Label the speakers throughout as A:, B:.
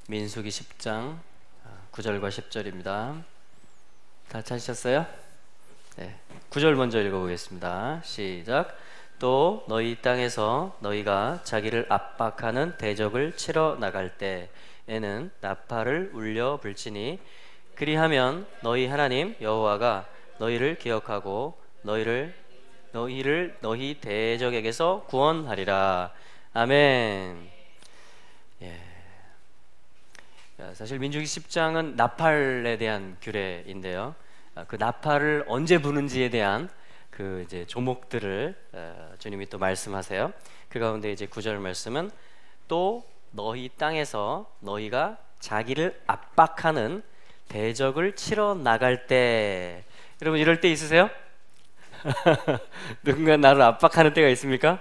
A: 민수기 10장 9절과 10절입니다. 다 찾으셨어요? 네, 9절 먼저 읽어보겠습니다. 시작. 또 너희 땅에서 너희가 자기를 압박하는 대적을 치러 나갈 때에는 나팔을 울려 불지니 그리하면 너희 하나님 여호와가 너희를 기억하고 너희를 너희 대적에게서 구원하리라. 아멘. 예. 사실 민수기 10장은 나팔에 대한 규례인데요. 그 나팔을 언제 부는지에 대한 그 이제 조목들을 주님이 또 말씀하세요. 그 가운데 이제 9절 말씀은 또 너희 땅에서 너희가 자기를 압박하는 대적을 치러 나갈 때. 여러분 이럴 때 있으세요? 누군가 나를 압박하는 때가 있습니까?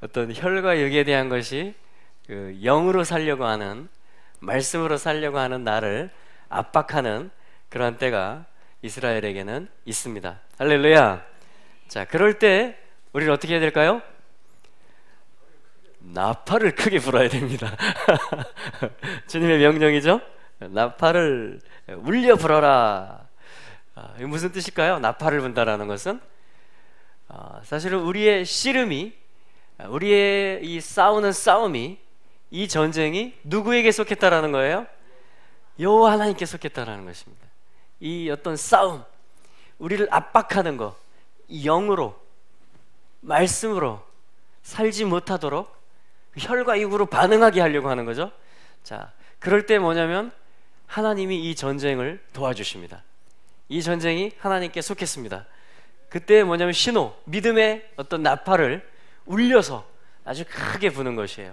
A: 어떤 혈과 육에 대한 것이 그 영으로 살려고 하는, 말씀으로 살려고 하는 나를 압박하는 그런 때가 이스라엘에게는 있습니다. 할렐루야. 자, 그럴 때 우리는 어떻게 해야 될까요? 나팔을 크게 불어야 됩니다. 주님의 명령이죠. 나팔을 울려 불어라. 이게 무슨 뜻일까요? 나팔을 분다라는 것은 사실은 우리의 씨름이, 우리의 이 싸우는 싸움이, 이 전쟁이 누구에게 속했다라는 거예요? 여호와 하나님께 속했다라는 것입니다. 이 어떤 싸움, 우리를 압박하는 거, 영으로, 말씀으로 살지 못하도록 혈과 육으로 반응하게 하려고 하는 거죠. 자, 그럴 때 뭐냐면 하나님이 이 전쟁을 도와주십니다. 이 전쟁이 하나님께 속했습니다. 그때 뭐냐면 신호, 믿음의 어떤 나팔을 울려서 아주 크게 부는 것이에요.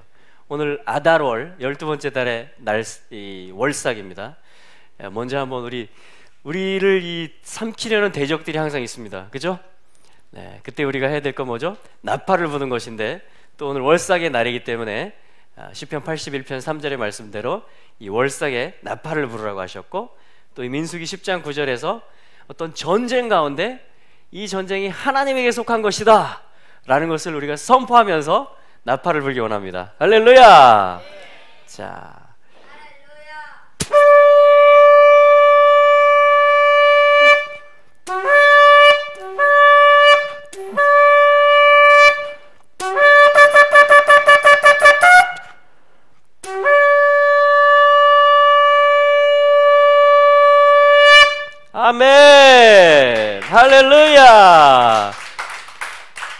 A: 오늘 아달월 12번째 달의 월삭입니다. 먼저 한번 우리를 삼키려는 대적들이 항상 있습니다. 그죠? 네, 그때 우리가 해야 될 건 뭐죠? 나팔을 부는 것인데, 또 오늘 월삭의 날이기 때문에 시편 81편 3절의 말씀대로 이 월삭에 나팔을 부르라고 하셨고, 또 이 민수기 10장 9절에서 어떤 전쟁 가운데 이 전쟁이 하나님에게 속한 것이다 라는 것을 우리가 선포하면서 나팔을 불기 원합니다. 할렐루야. 자, 아멘. 할렐루야.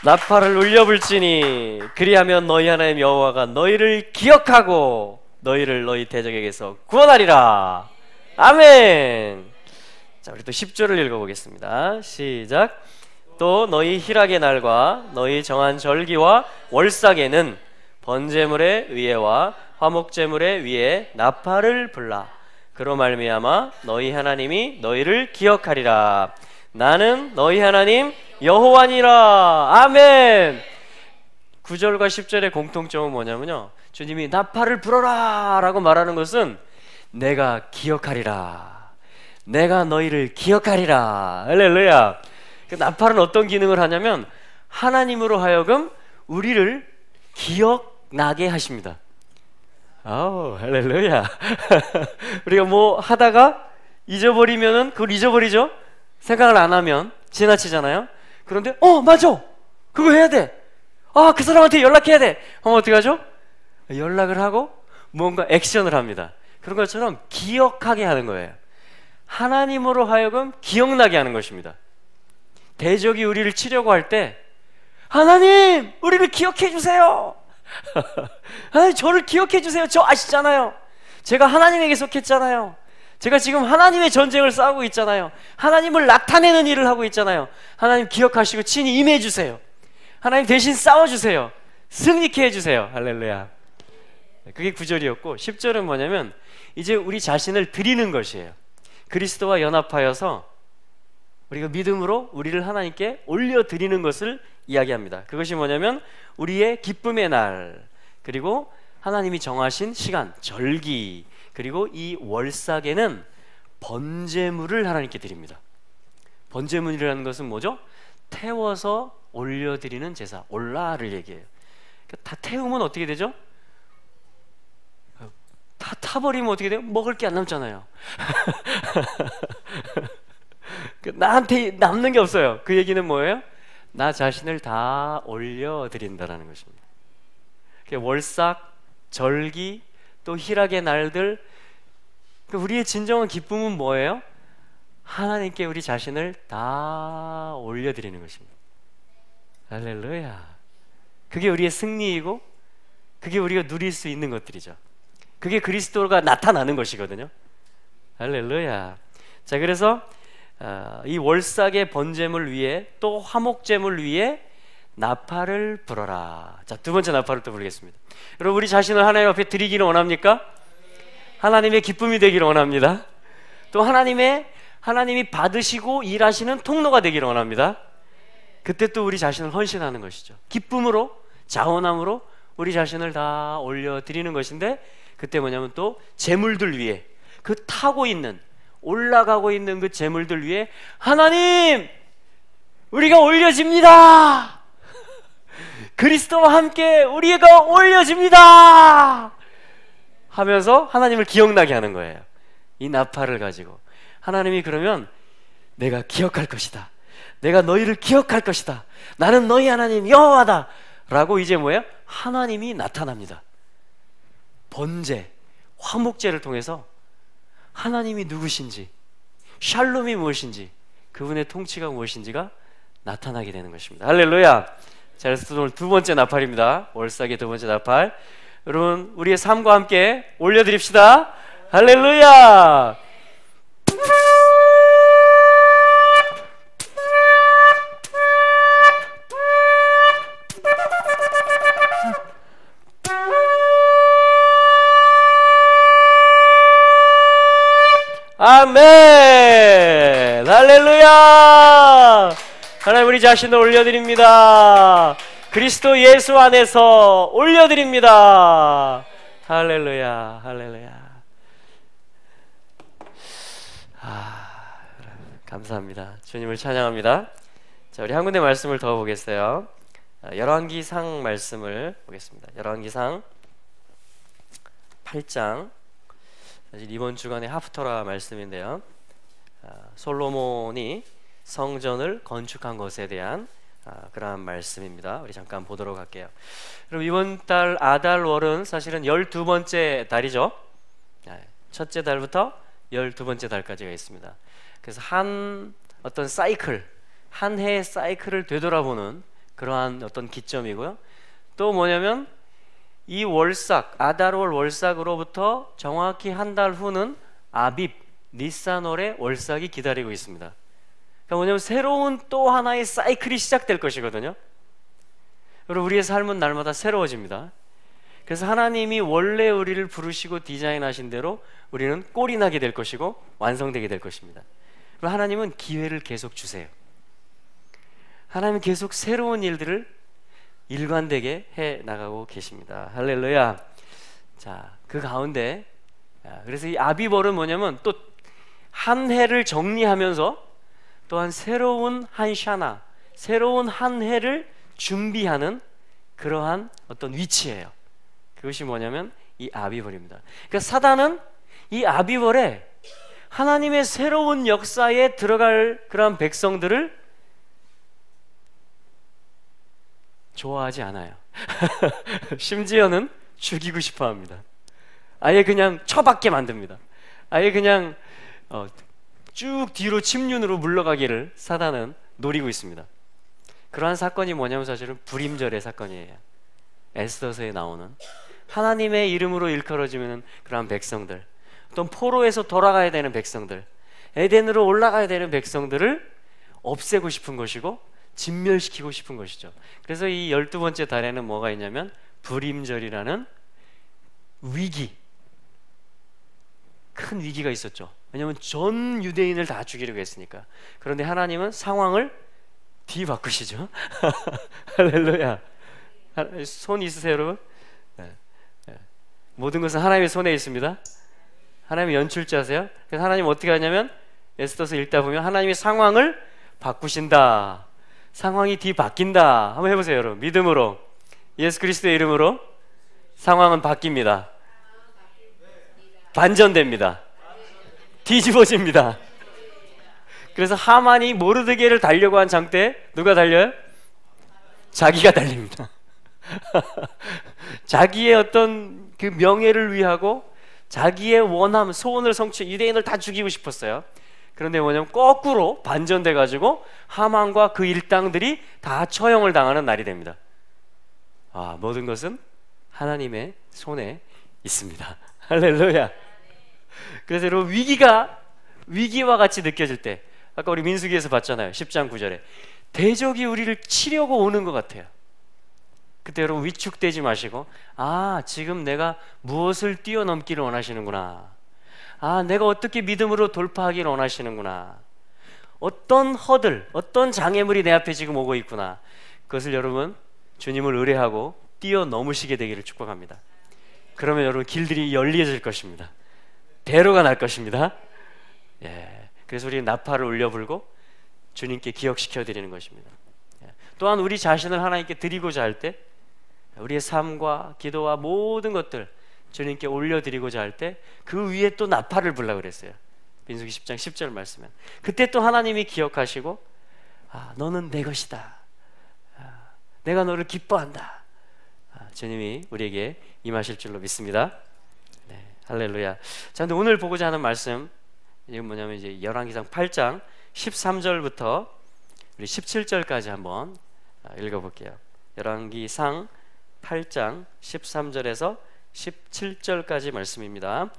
A: 나팔을 울려 불지니 그리하면 너희 하나님 여호와가 너희를 기억하고 너희를 너희 대적에게서 구원하리라. 아멘. 자, 우리 또 10절을 읽어보겠습니다. 시작. 또 너희 희락의 날과 너희 정한 절기와 월삭에는 번제물의 위에와 화목제물의 위에 나팔을 불라. 그로 말미암아 너희 하나님이 너희를 기억하리라. 나는 너희 하나님 여호와니라. 아멘. 9절과 10절의 공통점은 뭐냐면요, 주님이 나팔을 불어라 라고 말하는 것은 내가 기억하리라, 내가 너희를 기억하리라. 할렐루야. 그 나팔은 어떤 기능을 하냐면 하나님으로 하여금 우리를 기억나게 하십니다. 아우, 할렐루야. 우리가 뭐 하다가 잊어버리면은 그걸 잊어버리죠. 생각을 안 하면 지나치잖아요. 그런데 맞아, 그거 해야 돼, 그 사람한테 연락해야 돼 하면 어떻게 하죠? 연락을 하고 뭔가 액션을 합니다. 그런 것처럼 기억하게 하는 거예요. 하나님으로 하여금 기억나게 하는 것입니다. 대적이 우리를 치려고 할 때 하나님 우리를 기억해 주세요. 하나님 저를 기억해 주세요. 저 아시잖아요. 제가 하나님에게 속했잖아요. 제가 지금 하나님의 전쟁을 싸우고 있잖아요. 하나님을 나타내는 일을 하고 있잖아요. 하나님 기억하시고 친히 임해 주세요. 하나님 대신 싸워주세요. 승리케 해주세요. 할렐루야. 그게 9절이었고 10절은 뭐냐면 이제 우리 자신을 드리는 것이에요. 그리스도와 연합하여서 우리가 믿음으로 우리를 하나님께 올려드리는 것을 이야기합니다. 그것이 뭐냐면 우리의 기쁨의 날, 그리고 하나님이 정하신 시간, 절기, 그리고 이 월삭에는 번제물을 하나님께 드립니다. 번제물이라는 것은 뭐죠? 태워서 올려드리는 제사, 올라를 얘기해요. 다 태우면 어떻게 되죠? 다 타버리면 어떻게 돼요? 먹을 게 안 남잖아요. 나한테 남는 게 없어요. 그 얘기는 뭐예요? 나 자신을 다 올려드린다라는 것입니다. 월삭, 절기, 또 희락의 날들, 우리의 진정한 기쁨은 뭐예요? 하나님께 우리 자신을 다 올려드리는 것입니다. 할렐루야. 그게 우리의 승리이고 그게 우리가 누릴 수 있는 것들이죠. 그게 그리스도가 나타나는 것이거든요. 할렐루야. 자, 그래서 이 월삭의 번제물 위에 또 화목제물 위에 나팔을 불어라. 자, 두 번째 나팔을 또 부르겠습니다. 여러분, 우리 자신을 하나님 앞에 드리기를 원합니까? 하나님의 기쁨이 되기를 원합니다. 또 하나님이 받으시고 일하시는 통로가 되기를 원합니다. 그때 또 우리 자신을 헌신하는 것이죠. 기쁨으로, 자원함으로 우리 자신을 다 올려드리는 것인데, 그때 뭐냐면 또 재물들 위에, 그 타고 있는, 올라가고 있는 그 재물들 위에 하나님, 우리가 올려집니다. 그리스도와 함께 우리가 올려집니다 하면서 하나님을 기억나게 하는 거예요. 이 나팔을 가지고 하나님이 그러면 내가 기억할 것이다, 내가 너희를 기억할 것이다, 나는 너희 하나님 여호와다 라고 이제 뭐예요? 하나님이 나타납니다. 번제, 화목제를 통해서 하나님이 누구신지, 샬롬이 무엇인지, 그분의 통치가 무엇인지가 나타나게 되는 것입니다. 할렐루야. 자, 그래서 오늘 두 번째 나팔입니다. 월삭의 두 번째 나팔. 여러분, 우리의 삶과 함께 올려드립시다. 할렐루야. 아멘. 할렐루야. 하나님, 우리 자신을 올려드립니다. 그리스도 예수 안에서 올려드립니다. 할렐루야. 할렐루야. 감사합니다. 주님을 찬양합니다. 자, 우리 한 군데 말씀을 더 보겠어요. 열왕기상 말씀을 보겠습니다. 열왕기상 8장, 사실 이번 주간의 하프터라 말씀인데요, 솔로몬이 성전을 건축한 것에 대한 그러한 말씀입니다. 우리 잠깐 보도록 할게요. 그럼 이번 달 아달월은 사실은 12번째 달이죠. 첫째 달부터 12번째 달까지가 있습니다. 그래서 어떤 사이클, 한 해의 사이클을 되돌아보는 그러한 어떤 기점이고요. 또 뭐냐면 이 월삭, 아달월 월삭으로부터 정확히 한 달 후는 아빕, 니산월의 월삭이 기다리고 있습니다. 그러니까 뭐냐면 새로운 또 하나의 사이클이 시작될 것이거든요. 그리고 우리의 삶은 날마다 새로워집니다. 그래서 하나님이 원래 우리를 부르시고 디자인하신 대로 우리는 꼴이 나게 될 것이고 완성되게 될 것입니다. 그리고 하나님은 기회를 계속 주세요. 하나님은 계속 새로운 일들을 일관되게 해 나가고 계십니다. 할렐루야. 자, 그 가운데 그래서 이 아비벌은 뭐냐면 또 한 해를 정리하면서 또한 새로운 한 샤나, 새로운 한 해를 준비하는 그러한 어떤 위치예요. 그것이 뭐냐면 이 아비벌입니다. 그러니까 사단은 이 아비벌에 하나님의 새로운 역사에 들어갈 그러한 백성들을 좋아하지 않아요. 심지어는 죽이고 싶어 합니다. 아예 그냥 처박게 만듭니다. 아예 그냥 쭉 뒤로 침륜으로 물러가기를 사단은 노리고 있습니다. 그러한 사건이 뭐냐면 사실은 불임절의 사건이에요. 에스더서에 나오는 하나님의 이름으로 일컬어지는 그러한 백성들, 또 포로에서 돌아가야 되는 백성들, 에덴으로 올라가야 되는 백성들을 없애고 싶은 것이고 진멸시키고 싶은 것이죠. 그래서 이 12번째 달에는 뭐가 있냐면 불임절이라는 위기, 큰 위기가 있었죠. 왜냐하면 전 유대인을 다 죽이려고 했으니까. 그런데 하나님은 상황을 뒤바꾸시죠. 할렐루야. 손 있으세요, 여러분? 네. 모든 것은 하나님의 손에 있습니다. 하나님의 연출자세요. 그래서 하나님 어떻게 하냐면 에스더서 읽다 보면 하나님의 상황을 바꾸신다, 상황이 뒤바뀐다. 한번 해보세요, 여러분. 믿음으로, 예수 그리스도의 이름으로 상황은 바뀝니다. 반전됩니다. 뒤집어집니다. 그래서 하만이 모르드게를 달려고 한 장때 누가 달려요? 자기가 달립니다. 자기의 어떤 그 명예를 위하고 자기의 원함, 소원을 성취, 유대인을 다 죽이고 싶었어요. 그런데 뭐냐면 거꾸로 반전돼 가지고 하만과 그 일당들이 다 처형을 당하는 날이 됩니다. 모든 것은 하나님의 손에 있습니다. 할렐루야. 그래서 여러분, 위기와 같이 느껴질 때, 아까 우리 민수기에서 봤잖아요. 10장 9절에 대적이 우리를 치려고 오는 것 같아요. 그때 여러분 위축되지 마시고, 지금 내가 무엇을 뛰어넘기를 원하시는구나, 내가 어떻게 믿음으로 돌파하기를 원하시는구나, 어떤 허들, 어떤 장애물이 내 앞에 지금 오고 있구나, 그것을 여러분 주님을 의뢰하고 뛰어넘으시게 되기를 축복합니다. 그러면 여러분 길들이 열려질 것입니다. 대로가 날 것입니다. 그래서 우리 나팔을 울려불고 주님께 기억시켜 드리는 것입니다. 또한 우리 자신을 하나님께 드리고자 할 때, 우리의 삶과 기도와 모든 것들 주님께 올려드리고자 할 때 그 위에 또 나팔을 불라고 그랬어요. 민수기 10장 10절 말씀에 그때 또 하나님이 기억하시고, 너는 내 것이다, 내가 너를 기뻐한다, 주님이 우리에게 임하실 줄로 믿습니다. 할렐루야. 자, 근데 오늘 보고자 하는 말씀, 이게 뭐냐면 이제 열왕기상 8장 13절부터 우리 17절까지 한번 읽어볼게요. 열왕기상 8장 13절에서 17절까지 말씀입니다.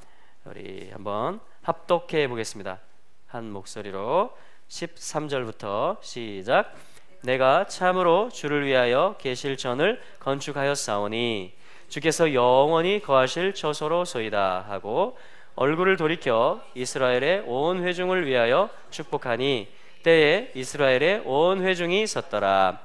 A: 우리 한번 합독해 보겠습니다. 한 목소리로 13절부터 시작. 내가 참으로 주를 위하여 계실 전을 건축하였사오니 주께서 영원히 거하실 처소로소이다 하고, 얼굴을 돌이켜 이스라엘의 온 회중을 위하여 축복하니 때에 이스라엘의 온 회중이 섰더라.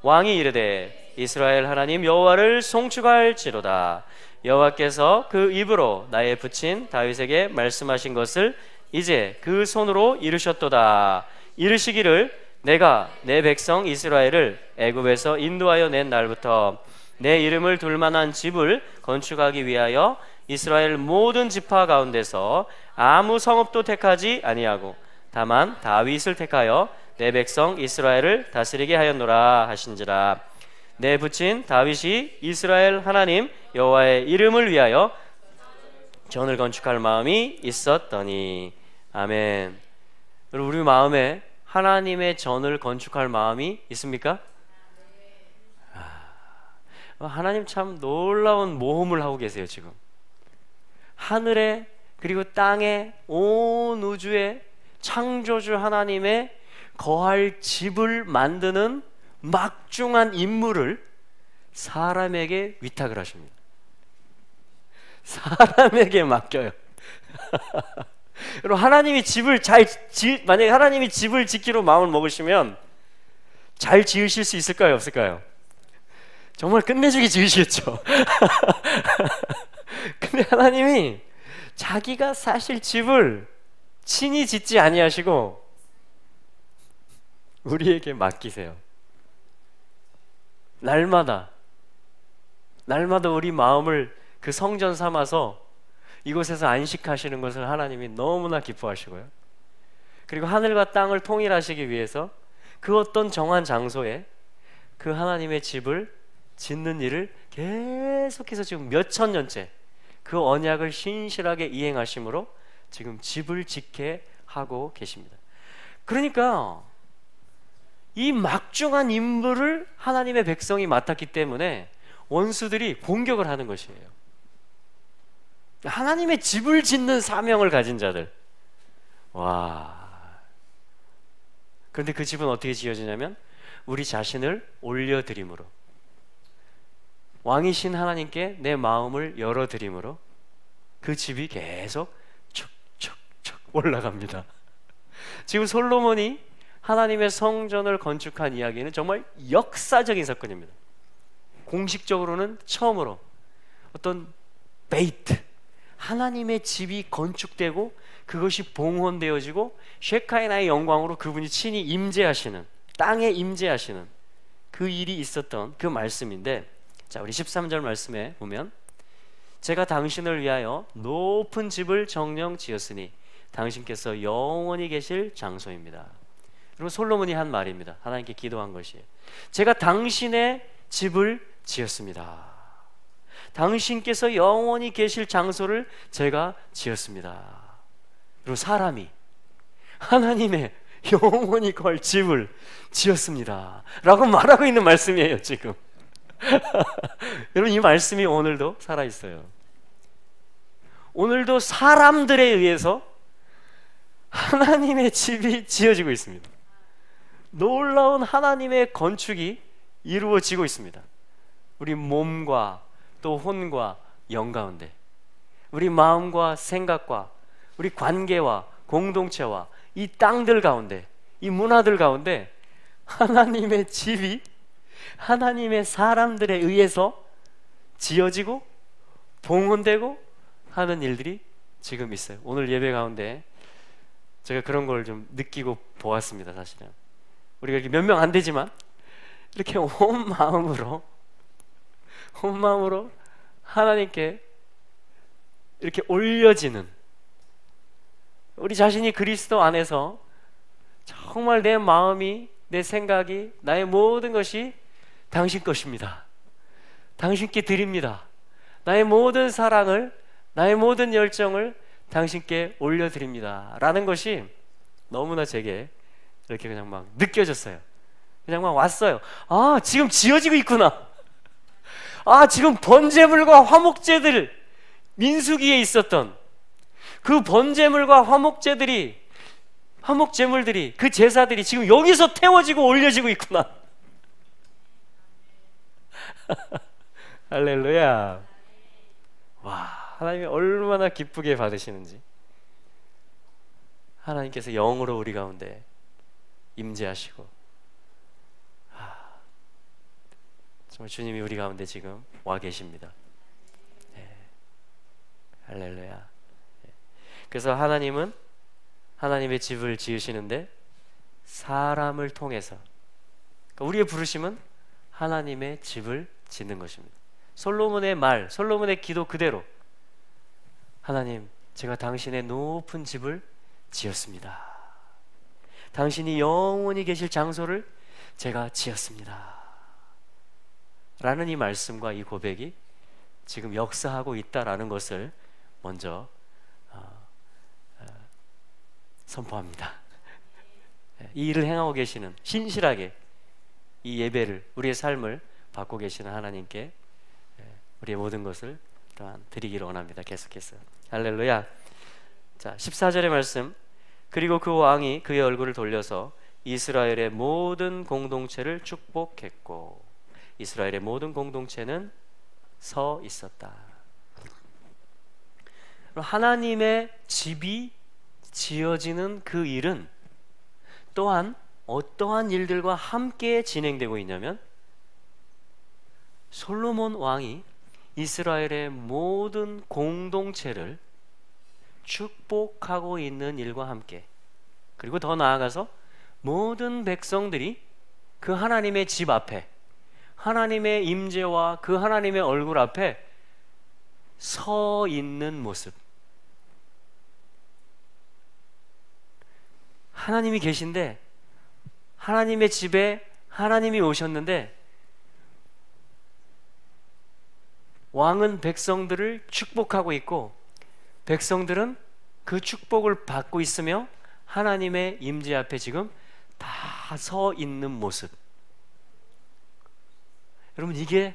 A: 왕이 이르되 이스라엘 하나님 여호와를 송축할지로다. 여호와께서 그 입으로 나의 부친 다윗에게 말씀하신 것을 이제 그 손으로 이루셨도다. 이르시기를 내가 내 백성 이스라엘을 애굽에서 인도하여 낸 날부터 내 이름을 둘 만한 집을 건축하기 위하여 이스라엘 모든 지파 가운데서 아무 성읍도 택하지 아니하고 다만 다윗을 택하여 내 백성 이스라엘을 다스리게 하였노라 하신지라. 내 부친 다윗이 이스라엘 하나님 여호와의 이름을 위하여 전을 건축할 마음이 있었더니. 아멘. 우리 마음에 하나님의 전을 건축할 마음이 있습니까? 하나님 참 놀라운 모험을 하고 계세요. 지금 하늘에 그리고 땅에 온 우주에 창조주 하나님의 거할 집을 만드는 막중한 임무를 사람에게 위탁을 하십니다. 사람에게 맡겨요. 여러분, 하나님이 집을 만약에 하나님이 집을 짓기로 마음을 먹으시면 잘 지으실 수 있을까요, 없을까요? 정말 끝내주게 지으시겠죠. 근데 하나님이 자기가 사실 집을 친히 짓지 아니하시고 우리에게 맡기세요. 날마다 우리 마음을 그 성전 삼아서 이곳에서 안식하시는 것을 하나님이 너무나 기뻐하시고요. 그리고 하늘과 땅을 통일하시기 위해서 그 어떤 정한 장소에 그 하나님의 집을 짓는 일을 계속해서 지금 몇천 년째 그 언약을 신실하게 이행하심으로 지금 집을 짓게 하고 계십니다. 그러니까 이 막중한 임무를 하나님의 백성이 맡았기 때문에 원수들이 공격을 하는 것이에요. 하나님의 집을 짓는 사명을 가진 자들. 그런데 그 집은 어떻게 지어지냐면 우리 자신을 올려드림으로, 왕이신 하나님께 내 마음을 열어드림으로 그 집이 계속 척척척 올라갑니다. 지금 솔로몬이 하나님의 성전을 건축한 이야기는 정말 역사적인 사건입니다. 공식적으로는 처음으로 어떤 베이트, 하나님의 집이 건축되고 그것이 봉헌되어지고 쉐카이나의 영광으로 그분이 친히 임재하시는, 땅에 임재하시는 그 일이 있었던 그 말씀인데, 자, 우리 13절 말씀에 보면 제가 당신을 위하여 높은 집을 정령 지었으니 당신께서 영원히 계실 장소입니다. 여러분, 솔로몬이 한 말입니다. 하나님께 기도한 것이에요. 제가 당신의 집을 지었습니다. 당신께서 영원히 계실 장소를 제가 지었습니다. 그리고 사람이 하나님의 영원히 걸 집을 지었습니다 라고 말하고 있는 말씀이에요 지금. 여러분, 이 말씀이 오늘도 살아있어요. 오늘도 사람들에 의해서 하나님의 집이 지어지고 있습니다. 놀라운 하나님의 건축이 이루어지고 있습니다. 우리 몸과 또 혼과 영 가운데, 우리 마음과 생각과 우리 관계와 공동체와 이 땅들 가운데, 이 문화들 가운데 하나님의 집이 하나님의 사람들에 의해서 지어지고 봉헌되고 하는 일들이 지금 있어요. 오늘 예배 가운데 제가 그런 걸 좀 느끼고 보았습니다. 사실은 우리가 이렇게 몇 명 안 되지만 이렇게 온 마음으로 하나님께 이렇게 올려지는, 우리 자신이 그리스도 안에서 정말 내 마음이, 내 생각이, 나의 모든 것이 당신 것입니다. 당신께 드립니다. 나의 모든 사랑을, 나의 모든 열정을 당신께 올려드립니다 라는 것이 너무나 제게 이렇게 그냥 막 느껴졌어요. 그냥 막 왔어요. 아, 지금 지어지고 있구나. 아, 지금 번제물과 화목제들, 민수기에 있었던 그 번제물과 화목제물들이, 그 제사들이 지금 여기서 태워지고 올려지고 있구나. 할렐루야. 와, 하나님이 얼마나 기쁘게 받으시는지. 하나님께서 영으로 우리 가운데 임재하시고, 정말 주님이 우리 가운데 지금 와 계십니다. 네. 할렐루야. 네. 그래서 하나님은 하나님의 집을 지으시는데 사람을 통해서, 그러니까 우리의 부르심은 하나님의 집을 짓는 것입니다. 솔로몬의 말, 솔로몬의 기도 그대로, 하나님, 제가 당신의 높은 집을 지었습니다. 당신이 영원히 계실 장소를 제가 지었습니다 라는 이 말씀과 이 고백이 지금 역사하고 있다라는 것을 먼저 선포합니다. 이 일을 행하고 계시는, 신실하게 이 예배를, 우리의 삶을 받고 계시는 하나님께 우리의 모든 것을 또한 드리기를 원합니다. 계속해서. 할렐루야. 자, 14절의 말씀. 그리고 그 왕이 그의 얼굴을 돌려서 이스라엘의 모든 공동체를 축복했고, 이스라엘의 모든 공동체는 서 있었다. 하나님의 집이 지어지는 그 일은 또한 어떠한 일들과 함께 진행되고 있냐면, 솔로몬 왕이 이스라엘의 모든 공동체를 축복하고 있는 일과 함께, 그리고 더 나아가서 모든 백성들이 그 하나님의 집 앞에, 하나님의 임재와 그 하나님의 얼굴 앞에 서 있는 모습. 하나님이 계신데, 하나님의 집에 하나님이 오셨는데, 왕은 백성들을 축복하고 있고 백성들은 그 축복을 받고 있으며 하나님의 임재 앞에 지금 다 서 있는 모습. 여러분, 이게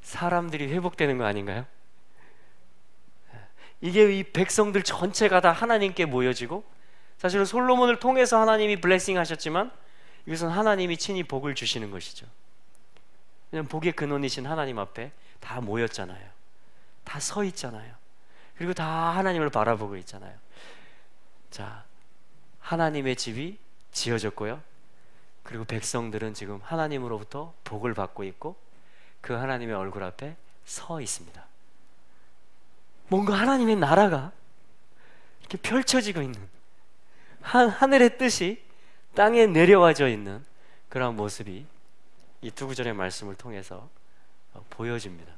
A: 사람들이 회복되는 거 아닌가요? 이게 이 백성들 전체가 다 하나님께 모여지고, 사실은 솔로몬을 통해서 하나님이 블레싱 하셨지만 이것은 하나님이 친히 복을 주시는 것이죠. 그냥 복의 근원이신 하나님 앞에 다 모였잖아요. 다 서 있잖아요. 그리고 다 하나님을 바라보고 있잖아요. 자, 하나님의 집이 지어졌고요, 그리고 백성들은 지금 하나님으로부터 복을 받고 있고 그 하나님의 얼굴 앞에 서 있습니다. 뭔가 하나님의 나라가 이렇게 펼쳐지고 있는, 하늘의 뜻이 땅에 내려와져 있는 그런 모습이 이 두 구절의 말씀을 통해서 보여집니다.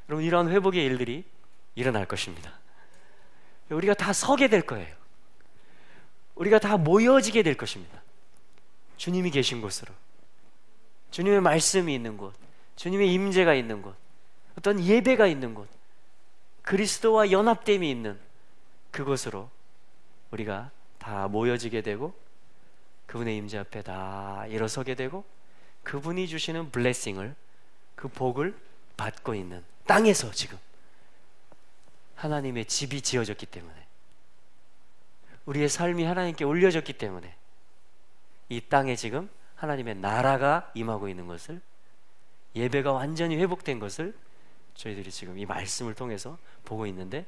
A: 여러분, 이러한 회복의 일들이 일어날 것입니다. 우리가 다 서게 될 거예요. 우리가 다 모여지게 될 것입니다. 주님이 계신 곳으로, 주님의 말씀이 있는 곳, 주님의 임재가 있는 곳, 어떤 예배가 있는 곳, 그리스도와 연합됨이 있는 그곳으로 우리가 다 모여지게 되고, 그분의 임재 앞에 다 일어서게 되고, 그분이 주시는 블레싱을, 그 복을 받고 있는 땅에서 지금 하나님의 집이 지어졌기 때문에, 우리의 삶이 하나님께 올려졌기 때문에 이 땅에 지금 하나님의 나라가 임하고 있는 것을, 예배가 완전히 회복된 것을 저희들이 지금 이 말씀을 통해서 보고 있는데,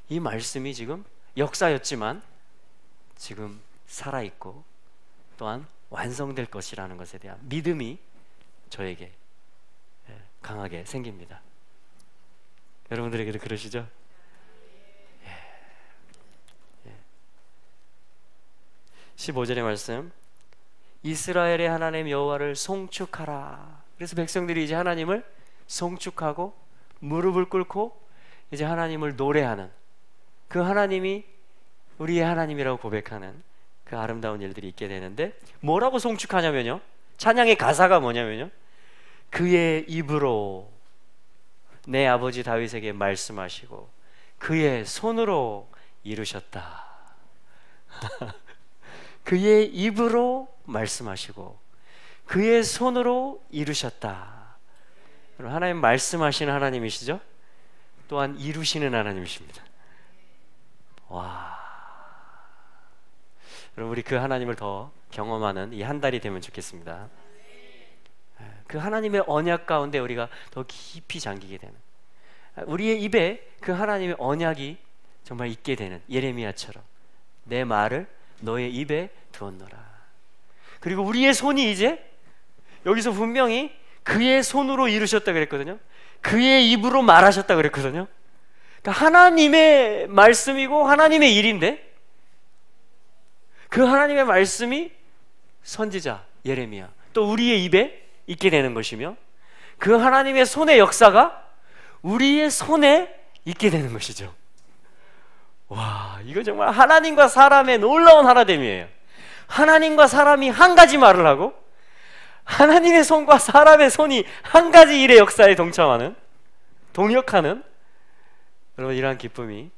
A: 이 말씀이 지금 역사였지만 지금 살아있고 또한 완성될 것이라는 것에 대한 믿음이 저에게 강하게 생깁니다. 여러분들에게도 그러시죠? 15절의 말씀, 이스라엘의 하나님 여호와를 송축하라. 그래서 백성들이 이제 하나님을 송축하고 무릎을 꿇고 이제 하나님을 노래하는, 그 하나님이 우리의 하나님이라고 고백하는 그 아름다운 일들이 있게 되는데, 뭐라고 송축하냐면요, 찬양의 가사가 뭐냐면요, 그의 입으로 내 아버지 다윗에게 말씀하시고 그의 손으로 이루셨다. 그의 입으로 말씀하시고 그의 손으로 이루셨다. 하나님 말씀하시는 하나님이시죠? 또한 이루시는 하나님이십니다. 와, 여러분, 우리 그 하나님을 더 경험하는 이 한 달이 되면 좋겠습니다. 그 하나님의 언약 가운데 우리가 더 깊이 잠기게 되는, 우리의 입에 그 하나님의 언약이 정말 있게 되는, 예레미야처럼 내 말을 너의 입에 두었노라. 그리고 우리의 손이 이제 여기서 분명히 그의 손으로 이루셨다 그랬거든요. 그의 입으로 말하셨다 그랬거든요. 그러니까 하나님의 말씀이고 하나님의 일인데, 그 하나님의 말씀이 선지자 예레미야, 또 우리의 입에 있게 되는 것이며, 그 하나님의 손의 역사가 우리의 손에 있게 되는 것이죠. 와, 이거 정말 하나님과 사람의 놀라운 하나됨이에요. 하나님과 사람이 한 가지 말을 하고, 하나님의 손과 사람의 손이 한 가지 일의 역사에 동참하는, 동역하는, 여러분, 이러한 기쁨이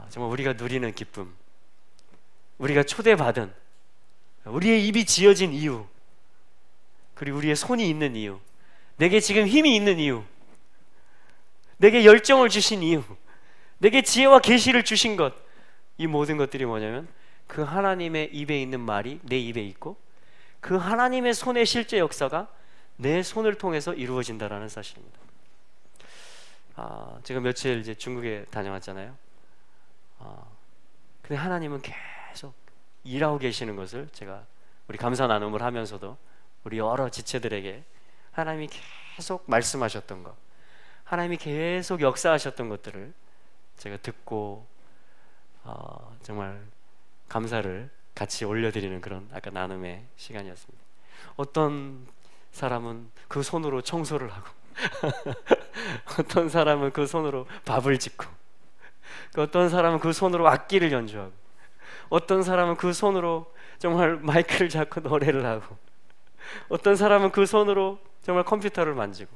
A: 정말 우리가 누리는 기쁨, 우리가 초대받은, 우리의 입이 지어진 이유, 그리고 우리의 손이 있는 이유, 내게 지금 힘이 있는 이유, 내게 열정을 주신 이유, 내게 지혜와 계시를 주신 것, 이 모든 것들이 뭐냐면 그 하나님의 입에 있는 말이 내 입에 있고, 그 하나님의 손의 실제 역사가 내 손을 통해서 이루어진다라는 사실입니다. 제가 며칠 이제 중국에 다녀왔잖아요. 근데 하나님은 계속 일하고 계시는 것을 제가 우리 감사 나눔을 하면서도 우리 여러 지체들에게 하나님이 계속 말씀하셨던 것, 하나님이 계속 역사하셨던 것들을 제가 듣고 정말 감사를 같이 올려드리는 그런 아까 나눔의 시간이었습니다. 어떤 사람은 그 손으로 청소를 하고 어떤 사람은 그 손으로 밥을 짓고, 어떤 사람은 그 손으로 악기를 연주하고, 어떤 사람은 그 손으로 정말 마이크를 잡고 노래를 하고, 어떤 사람은 그 손으로 정말 컴퓨터를 만지고,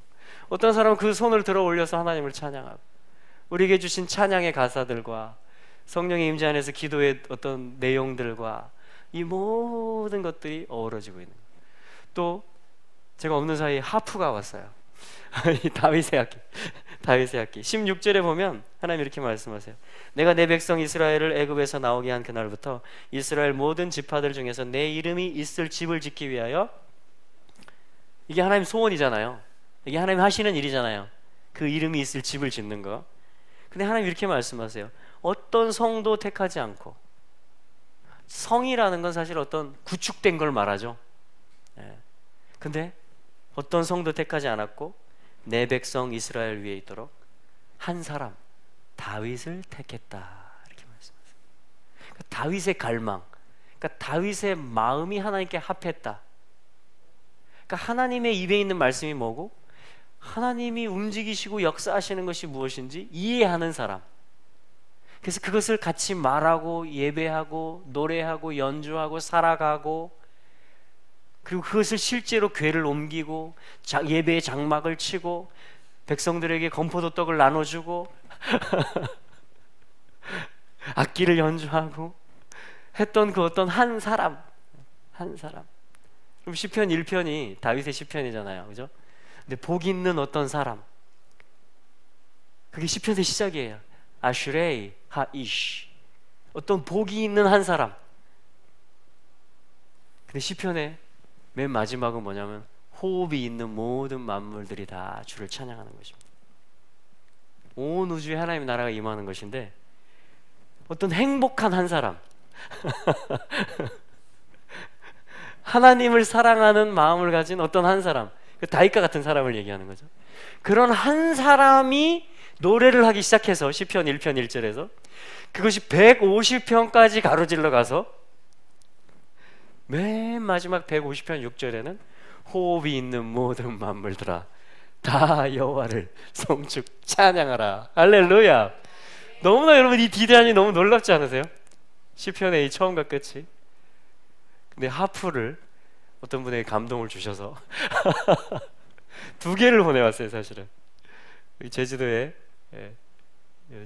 A: 어떤 사람은 그 손을 들어 올려서 하나님을 찬양하고, 우리에게 주신 찬양의 가사들과 성령의 임재 안에서 기도의 어떤 내용들과 이 모든 것들이 어우러지고 있는, 또 제가 없는 사이에 하프가 왔어요. 이 다윗의 악기, 다윗의 악기. 16절에 보면 하나님 이렇게 말씀하세요. 내가 내 백성 이스라엘을 애굽에서 나오게 한 그날부터 이스라엘 모든 지파들 중에서 내 이름이 있을 집을 짓기 위하여, 이게 하나님 소원이잖아요. 이게 하나님 하시는 일이잖아요. 그 이름이 있을 집을 짓는 거. 근데 하나님 이렇게 말씀하세요. 어떤 성도 택하지 않고, 성이라는 건 사실 어떤 구축된 걸 말하죠. 근데 어떤 성도 택하지 않았고 내 백성 이스라엘 위에 있도록 한 사람 다윗을 택했다, 이렇게 말씀하세요. 그러니까 다윗의 갈망, 그러니까 다윗의 마음이 하나님께 합했다. 그러니까 하나님의 입에 있는 말씀이 뭐고, 하나님이 움직이시고 역사하시는 것이 무엇인지 이해하는 사람. 그래서 그것을 같이 말하고 예배하고 노래하고 연주하고 살아가고, 그리고 그것을 실제로 궤를 옮기고 예배의 장막을 치고 백성들에게 건포도 떡을 나눠주고 악기를 연주하고 했던 그 어떤 한 사람. 그럼 시편 1편이 다윗의 시편이잖아요, 그죠? 근데 복 있는 어떤 사람, 그게 시편의 시작이에요. 아슈레이 하이시, 어떤 복이 있는 한 사람. 근데 시편의 맨 마지막은 뭐냐면 호흡이 있는 모든 만물들이 다 주를 찬양하는 것입니다. 온 우주에 하나님의 나라가 임하는 것인데, 어떤 행복한 한 사람 하나님을 사랑하는 마음을 가진 어떤 한 사람, 그 다윗과 같은 사람을 얘기하는 거죠. 그런 한 사람이 노래를 하기 시작해서 시편 1편 1절에서 그것이 150편까지 가로질러 가서 맨 마지막 150편 6절에는 호흡이 있는 모든 만물들아 다 여호와를 송축 찬양하라. 할렐루야. 너무나 여러분 이 디자인이 너무 놀랍지 않으세요? 시편의 이 처음과 끝이. 근데 하프를 어떤 분에게 감동을 주셔서 두 개를 보내왔어요. 사실은 제주도에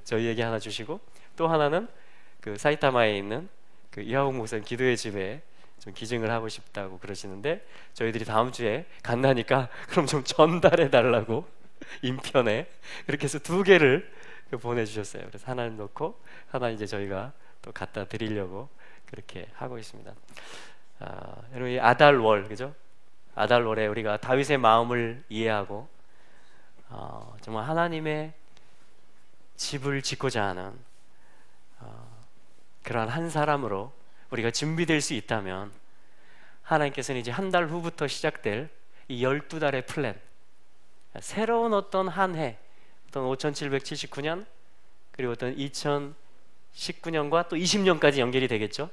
A: 저희에게 하나 주시고, 또 하나는 그 사이타마에 있는 그 이하옥 목사님 기도의 집에 좀 기증을 하고 싶다고 그러시는데, 저희들이 다음 주에 간다니까 그럼 좀 전달해 달라고 인편에 그렇게 해서 두 개를 보내주셨어요. 그래서 하나는 놓고 하나 이제 저희가 또 갖다 드리려고 그렇게 하고 있습니다. 여러분 이 아달월, 그죠? 아달월에 우리가 다윗의 마음을 이해하고 정말 하나님의 집을 짓고자 하는 그러한 한 사람으로 우리가 준비될 수 있다면, 하나님께서는 이제 한 달 후부터 시작될 이 12달의 플랜, 새로운 어떤 한 해, 어떤 5779년 그리고 어떤 2019년과 또 20년까지 연결이 되겠죠.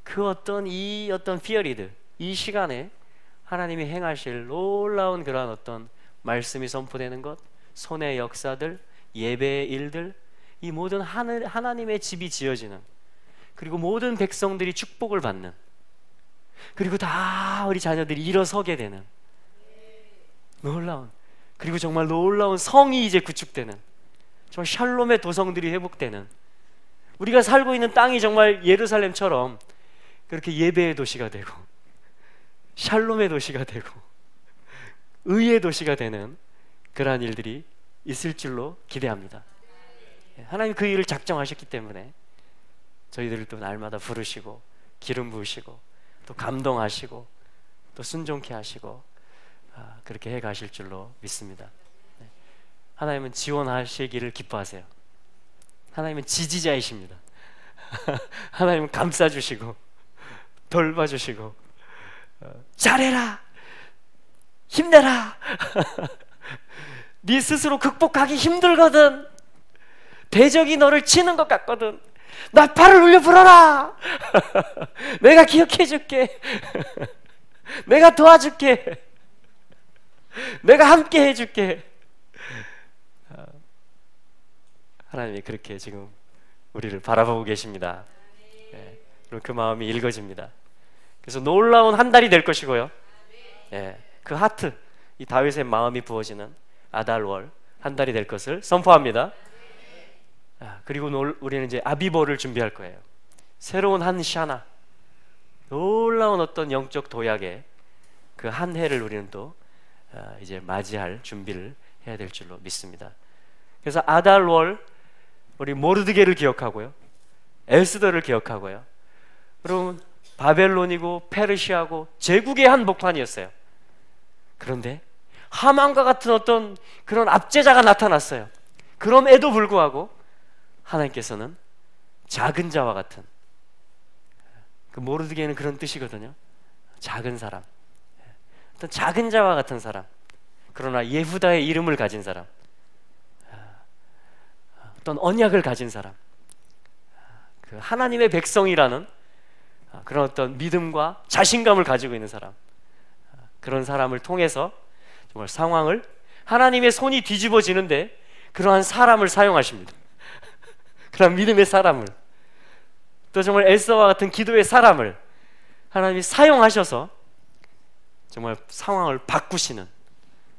A: 그 어떤 이 어떤 피어리드, 이 시간에 하나님이 행하실 놀라운 그러한 어떤 말씀이 선포되는 것, 손의 역사들, 예배의 일들, 이 모든 하나님의 집이 지어지는, 그리고 모든 백성들이 축복을 받는, 그리고 다 우리 자녀들이 일어서게 되는 놀라운, 그리고 정말 놀라운 성이 이제 구축되는, 정말 샬롬의 도성들이 회복되는, 우리가 살고 있는 땅이 정말 예루살렘처럼 그렇게 예배의 도시가 되고 샬롬의 도시가 되고 의의 도시가 되는 그러한 일들이 있을 줄로 기대합니다. 하나님 그 일을 작정하셨기 때문에 저희들을 또 날마다 부르시고 기름 부으시고 또 감동하시고 또 순종케 하시고 그렇게 해 가실 줄로 믿습니다. 하나님은 지원하시기를 기뻐하세요. 하나님은 지지자이십니다. 하나님은 감싸주시고 돌봐주시고 잘해라, 힘내라. 네 스스로 극복하기 힘들거든. 대적이 너를 치는 것 같거든. 나팔을 울려 불어라. 내가 기억해 줄게. 내가 도와줄게. 내가 함께 해줄게. 하나님이 그렇게 지금 우리를 바라보고 계십니다. 네, 그리고 그 마음이 읽어집니다. 그래서 놀라운 한 달이 될 것이고요. 네, 그 하트, 이 다윗의 마음이 부어지는 아달월 한 달이 될 것을 선포합니다. 그리고 우리는 이제 아비보를 준비할 거예요. 새로운 한 샤나, 놀라운 어떤 영적 도약의 그 한 해를 우리는 또 이제 맞이할 준비를 해야 될 줄로 믿습니다. 그래서 아달월, 우리 모르드게를 기억하고요, 에스더를 기억하고요. 여러분 바벨론이고 페르시아고 제국의 한복판이었어요. 그런데 하만과 같은 어떤 그런 압제자가 나타났어요. 그럼에도 불구하고 하나님께서는 작은 자와 같은, 그 모르드게는 그런 뜻이거든요. 작은 사람, 어떤 작은 자와 같은 사람, 그러나 예후다의 이름을 가진 사람, 어떤 언약을 가진 사람, 그 하나님의 백성이라는 그런 어떤 믿음과 자신감을 가지고 있는 사람, 그런 사람을 통해서 정말 상황을 하나님의 손이 뒤집어지는데 그러한 사람을 사용하십니다. 그런 믿음의 사람을, 또 정말 엘사와 같은 기도의 사람을 하나님이 사용하셔서 정말 상황을 바꾸시는,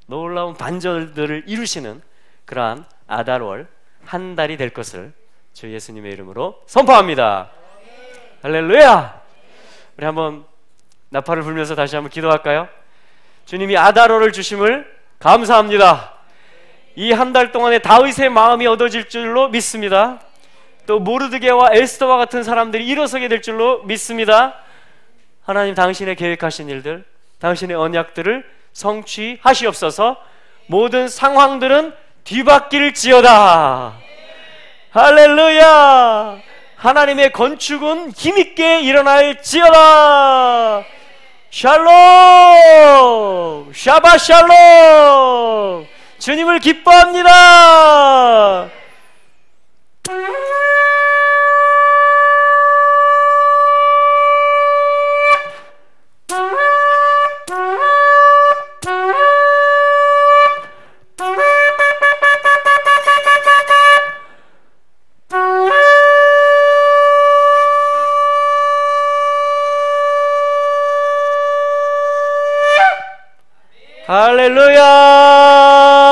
A: 놀라운 반전들을 이루시는 그러한 아달월 한 달이 될 것을 주 예수님의 이름으로 선포합니다. 할렐루야! 우리 한번 나팔을 불면서 다시 한번 기도할까요? 주님이 아달월을 주심을 감사합니다. 이 한 달 동안에 다윗의 마음이 얻어질 줄로 믿습니다. 또 모르드게와 에스더와 같은 사람들이 일어서게 될 줄로 믿습니다. 하나님, 당신의 계획하신 일들, 당신의 언약들을 성취하시옵소서. 모든 상황들은 뒤바뀔지어다. 할렐루야! 하나님의 건축은 힘있게 일어날지어다. 샬롬! 샤바 샬롬! 주님을 기뻐합니다. 할렐루야!